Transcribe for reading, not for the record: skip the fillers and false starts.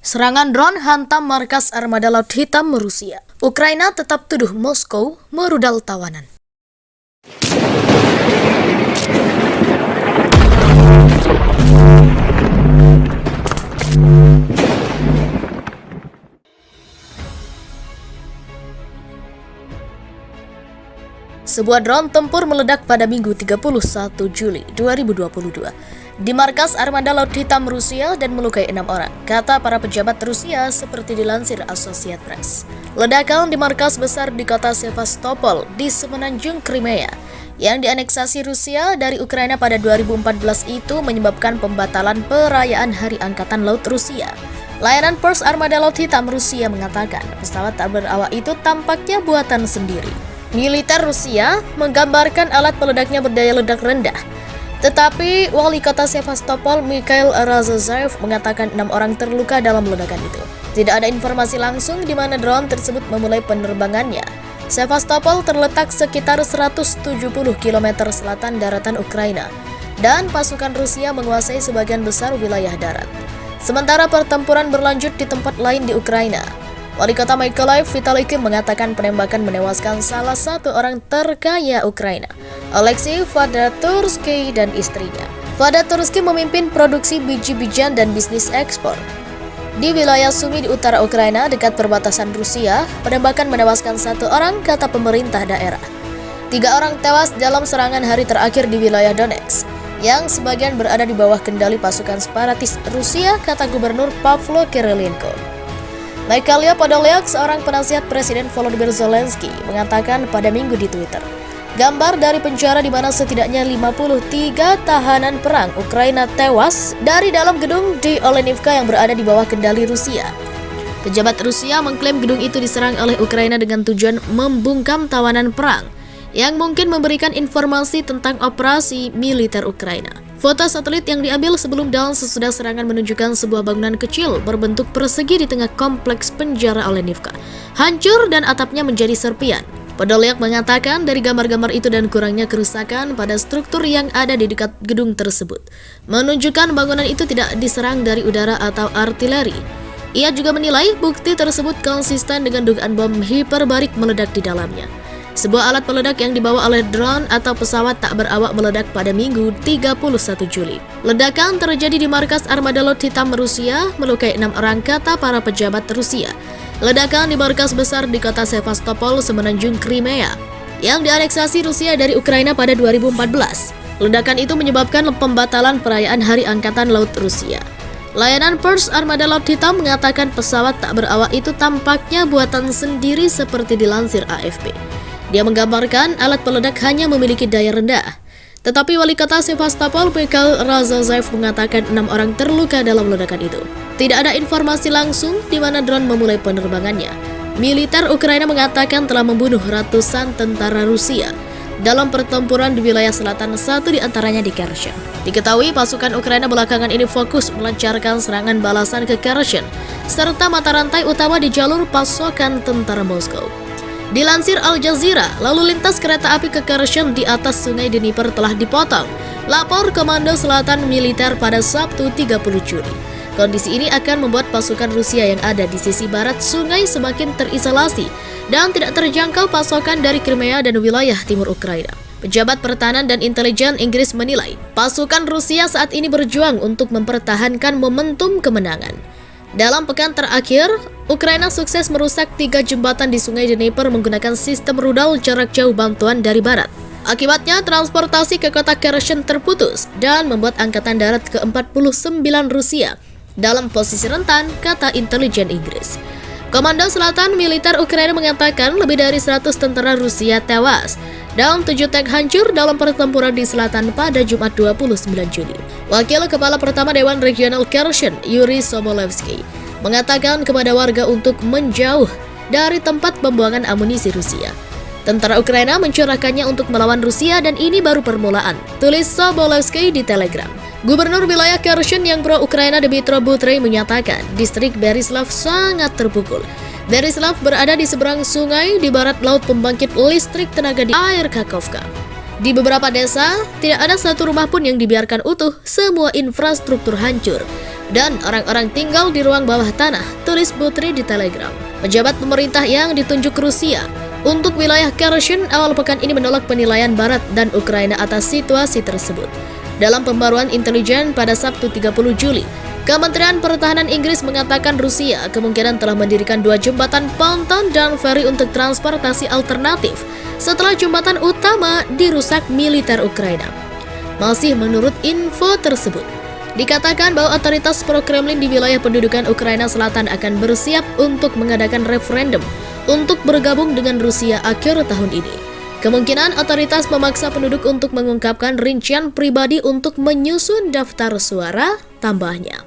Serangan drone hantam markas armada Laut Hitam Rusia. Ukraina tetap tuduh Moskow merudal tawanan. Sebuah drone tempur meledak pada Minggu 31 Juli 2022 di markas armada Laut Hitam Rusia dan melukai 6 orang, kata para pejabat Rusia seperti dilansir Associated Press. Ledakan di markas besar di kota Sevastopol di semenanjung Crimea yang dianeksasi Rusia dari Ukraina pada 2014 itu menyebabkan pembatalan perayaan Hari Angkatan Laut Rusia. Layanan pers armada Laut Hitam Rusia mengatakan pesawat tak berawak itu tampaknya buatan sendiri. Militer Rusia menggambarkan alat peledaknya berdaya ledak rendah. Tetapi wali kota Sevastopol Mikhail Razazev mengatakan 6 orang terluka dalam ledakan itu. Tidak ada informasi langsung di mana drone tersebut memulai penerbangannya. Sevastopol terletak sekitar 170 km selatan daratan Ukraina dan pasukan Rusia menguasai sebagian besar wilayah darat. Sementara pertempuran berlanjut di tempat lain di Ukraina. Wali kota Mykolaiv Vitaly Kim mengatakan penembakan menewaskan salah satu orang terkaya Ukraina, Oleksiy Vadatursky dan istrinya. Vadatursky memimpin produksi biji-bijian dan bisnis ekspor. Di wilayah Sumy di utara Ukraina dekat perbatasan Rusia, penembakan menewaskan 1 orang, kata pemerintah daerah. 3 orang tewas dalam serangan hari terakhir di wilayah Donetsk, yang sebagian berada di bawah kendali pasukan separatis Rusia, kata Gubernur Pavlo Kirilenko. Mikhail Podolyak, seorang penasihat Presiden Volodymyr Zelensky, mengatakan pada Minggu di Twitter, gambar dari penjara di mana setidaknya 53 tahanan perang Ukraina tewas dari dalam gedung di Olenivka yang berada di bawah kendali Rusia. Pejabat Rusia mengklaim gedung itu diserang oleh Ukraina dengan tujuan membungkam tawanan perang yang mungkin memberikan informasi tentang operasi militer Ukraina. Foto satelit yang diambil sebelum dan sesudah serangan menunjukkan sebuah bangunan kecil berbentuk persegi di tengah kompleks penjara Olenivka, hancur dan atapnya menjadi serpian. Podolyak mengatakan dari gambar-gambar itu dan kurangnya kerusakan pada struktur yang ada di dekat gedung tersebut menunjukkan bangunan itu tidak diserang dari udara atau artileri. Ia juga menilai bukti tersebut konsisten dengan dugaan bom hiperbarik meledak di dalamnya. Sebuah alat peledak yang dibawa oleh drone atau pesawat tak berawak meledak pada Minggu 31 Juli. Ledakan terjadi di markas armada Laut Hitam Rusia, melukai 6 orang, kata para pejabat Rusia. Ledakan di markas besar di kota Sevastopol semenanjung Crimea yang dianeksasi Rusia dari Ukraina pada 2014. Ledakan itu menyebabkan pembatalan perayaan Hari Angkatan Laut Rusia. Layanan pers armada Laut Hitam mengatakan pesawat tak berawak itu tampaknya buatan sendiri seperti dilansir AFP. Dia menggambarkan alat peledak hanya memiliki daya rendah. Tetapi wali kota Sevastopol Mikhail Razazev mengatakan 6 orang terluka dalam ledakan itu. Tidak ada informasi langsung di mana drone memulai penerbangannya. Militer Ukraina mengatakan telah membunuh ratusan tentara Rusia dalam pertempuran di wilayah selatan, satu di antaranya di Kherson. Diketahui pasukan Ukraina belakangan ini fokus melancarkan serangan balasan ke Kherson serta mata rantai utama di jalur pasokan tentara Moskow. Dilansir Al Jazeera, lalu lintas kereta api ke Kherson di atas sungai Dnieper telah dipotong, lapor Komando Selatan Militer pada Sabtu 30 Juli. Kondisi ini akan membuat pasukan Rusia yang ada di sisi barat sungai semakin terisolasi dan tidak terjangkau pasokan dari Crimea dan wilayah timur Ukraina. Pejabat pertahanan dan intelijen Inggris menilai, pasukan Rusia saat ini berjuang untuk mempertahankan momentum kemenangan. Dalam pekan terakhir, Ukraina sukses merusak 3 jembatan di sungai Dnieper menggunakan sistem rudal jarak jauh bantuan dari barat. Akibatnya, transportasi ke kota Kherson terputus dan membuat Angkatan Darat ke-49 Rusia dalam posisi rentan, kata intelijen Inggris. Komando Selatan Militer Ukraina mengatakan lebih dari 100 tentara Rusia tewas dan 7 tank hancur dalam pertempuran di selatan pada Jumat 29 Juli. Wakil Kepala Pertama Dewan Regional Kherson, Yuri Sobolevsky, mengatakan kepada warga untuk menjauh dari tempat pembuangan amunisi Rusia. Tentara Ukraina mencurahkannya untuk melawan Rusia dan ini baru permulaan, tulis Sobolevsky di Telegram. Gubernur wilayah Kherson yang pro-Ukraina Dmytro Butrey menyatakan distrik Berislav sangat terpukul. Berislav berada di seberang sungai di barat laut pembangkit listrik tenaga di air Kakhovka. Di beberapa desa, tidak ada satu rumah pun yang dibiarkan utuh, semua infrastruktur hancur. dan orang-orang tinggal di ruang bawah tanah, tulis Putri di Telegram. Pejabat pemerintah yang ditunjuk Rusia untuk wilayah Kherson awal pekan ini menolak penilaian Barat dan Ukraina atas situasi tersebut. Dalam pembaruan intelijen pada Sabtu 30 Juli, Kementerian Pertahanan Inggris mengatakan Rusia kemungkinan telah mendirikan 2 jembatan ponton dan feri untuk transportasi alternatif setelah jembatan utama dirusak militer Ukraina. Masih menurut info tersebut, dikatakan bahwa otoritas pro-Kremlin di wilayah pendudukan Ukraina Selatan akan bersiap untuk mengadakan referendum untuk bergabung dengan Rusia akhir tahun ini. Kemungkinan otoritas memaksa penduduk untuk mengungkapkan rincian pribadi untuk menyusun daftar suara, tambahnya.